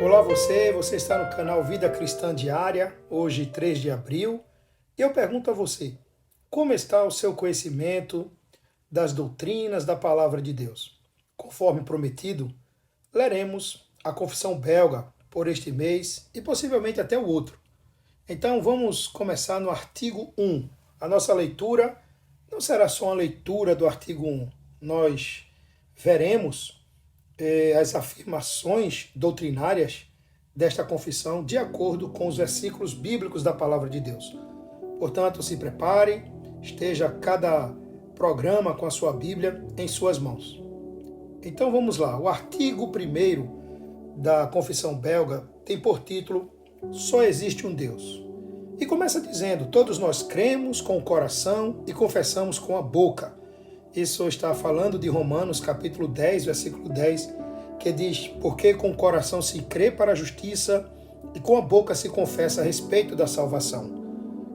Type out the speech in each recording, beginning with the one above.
Olá você está no canal Vida Cristã Diária, hoje 3 de abril, e eu pergunto a você, como está o seu conhecimento das doutrinas da Palavra de Deus? Conforme prometido, leremos a Confissão Belga por este mês e possivelmente até o outro. Então vamos começar no artigo 1. A nossa leitura não será só uma leitura do artigo 1, nós veremos as afirmações doutrinárias desta confissão de acordo com os versículos bíblicos da Palavra de Deus. Portanto, se prepare, esteja cada programa com a sua Bíblia em suas mãos. Então vamos lá, o artigo 1º da Confissão Belga tem por título Só existe um Deus. E começa dizendo, todos nós cremos com o coração e confessamos com a boca. Isso está falando de Romanos capítulo 10, versículo 10, que diz, porque com o coração se crê para a justiça e com a boca se confessa a respeito da salvação.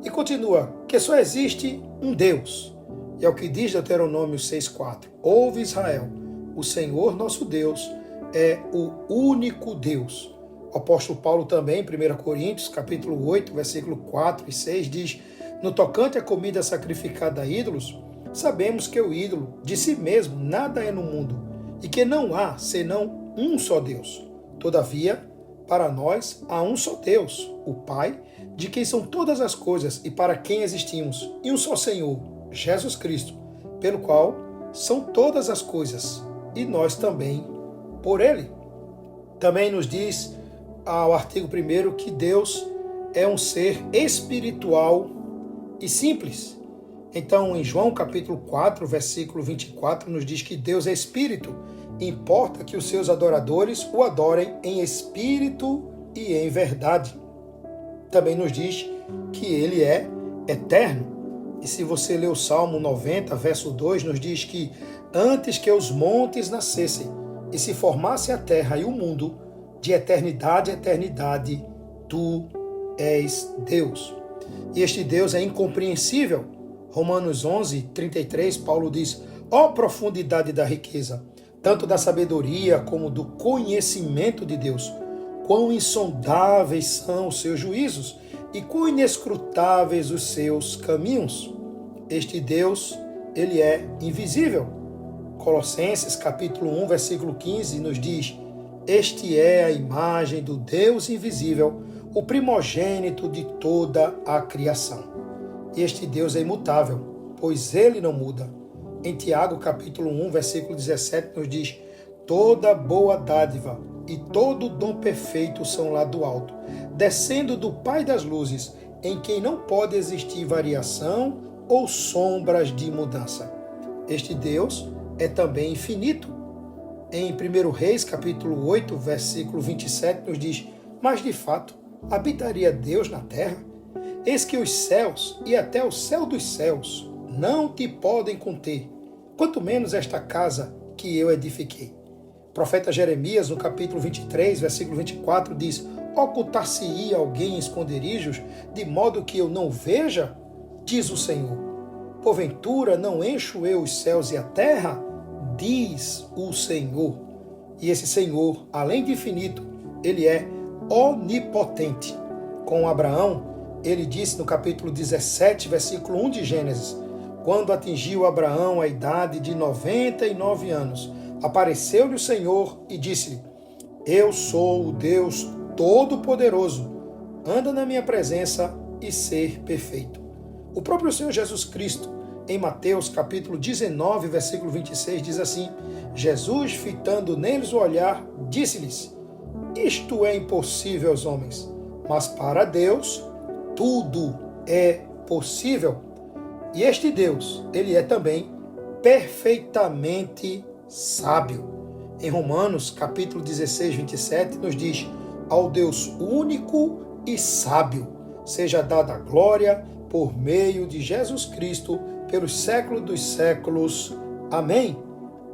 E continua, que só existe um Deus. E é o que diz Deuteronômio 6,4. Ouve Israel, o Senhor nosso Deus é o único Deus. O apóstolo Paulo também, em 1 Coríntios capítulo 8, versículo 4 e 6, diz, no tocante à comida sacrificada a ídolos, sabemos que o ídolo de si mesmo nada é no mundo e que não há senão um só Deus. Todavia, para nós há um só Deus, o Pai, de quem são todas as coisas e para quem existimos, e um só Senhor, Jesus Cristo, pelo qual são todas as coisas, e nós também por Ele. Também nos diz ao artigo 1º que Deus é um ser espiritual e simples. Então, em João capítulo 4, versículo 24, nos diz que Deus é espírito e importa que os seus adoradores o adorem em espírito e em verdade. Também nos diz que ele é eterno. E se você ler o Salmo 90, verso 2, nos diz que antes que os montes nascessem e se formasse a terra e o mundo, de eternidade a eternidade, tu és Deus. E este Deus é incompreensível. Romanos 11, 33, Paulo diz, ó profundidade da riqueza, tanto da sabedoria como do conhecimento de Deus, quão insondáveis são os seus juízos e quão inescrutáveis os seus caminhos. Este Deus, ele é invisível. Colossenses capítulo 1, versículo 15 nos diz, este é a imagem do Deus invisível, o primogênito de toda a criação. Este Deus é imutável, pois ele não muda. Em Tiago, capítulo 1, versículo 17, nos diz, toda boa dádiva e todo dom perfeito são lá do alto, descendo do Pai das luzes, em quem não pode existir variação ou sombras de mudança. Este Deus é também infinito. Em 1 Reis, capítulo 8, versículo 27, nos diz, mas de fato, habitaria Deus na terra? Eis que os céus e até o céu dos céus não te podem conter, quanto menos esta casa que eu edifiquei. O profeta Jeremias, no capítulo 23, versículo 24, diz, ocultar-se-ia alguém em esconderijos, de modo que eu não veja, diz o Senhor. Porventura não encho eu os céus e a terra, diz o Senhor. E esse Senhor, além de infinito, ele é onipotente. Com Abraão, ele disse no capítulo 17, versículo 1 de Gênesis, quando atingiu Abraão a idade de 99 anos, apareceu-lhe o Senhor e disse-lhe, eu sou o Deus Todo-Poderoso, anda na minha presença e ser perfeito. O próprio Senhor Jesus Cristo, em Mateus capítulo 19, versículo 26, diz assim, Jesus, fitando neles o olhar, disse-lhes, isto é impossível aos homens, mas para Deus tudo é possível. E este Deus, ele é também perfeitamente sábio. Em Romanos, capítulo 16, 27, nos diz, ao Deus único e sábio, seja dada a glória por meio de Jesus Cristo, pelos séculos dos séculos. Amém.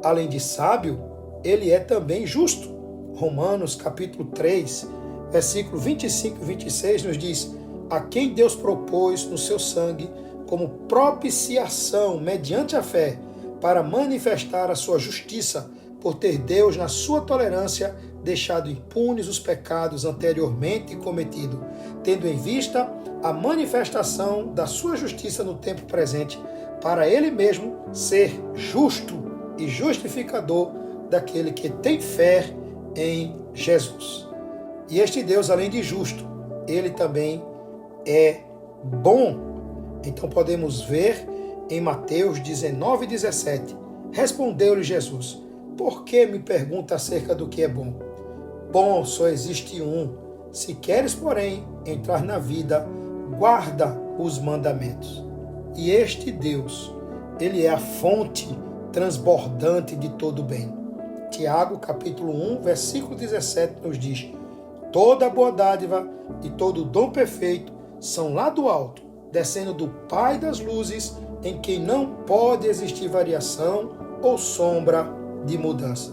Além de sábio, ele é também justo. Romanos, capítulo 3, versículo 25 e 26, nos diz, a quem Deus propôs no seu sangue como propiciação mediante a fé para manifestar a sua justiça por ter Deus, na sua tolerância, deixado impunes os pecados anteriormente cometidos, tendo em vista a manifestação da sua justiça no tempo presente, para ele mesmo ser justo e justificador daquele que tem fé em Jesus. E este Deus, além de justo, ele também é bom. Então podemos ver em Mateus 19:17, respondeu-lhe Jesus: por que me pergunta acerca do que é bom? Bom só existe um. Se queres, porém, entrar na vida, guarda os mandamentos. E este Deus, ele é a fonte transbordante de todo bem. Tiago, capítulo 1, versículo 17, nos diz: toda boa dádiva e todo dom perfeito são lá do alto, descendo do Pai das luzes, em quem não pode existir variação ou sombra de mudança.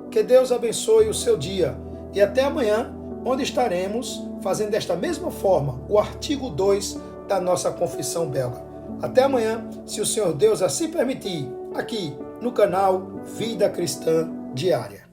Que Deus abençoe o seu dia e até amanhã, onde estaremos fazendo desta mesma forma o artigo 2 da nossa Confissão Belga. Até amanhã, se o Senhor Deus assim permitir, aqui no canal Vida Cristã Diária.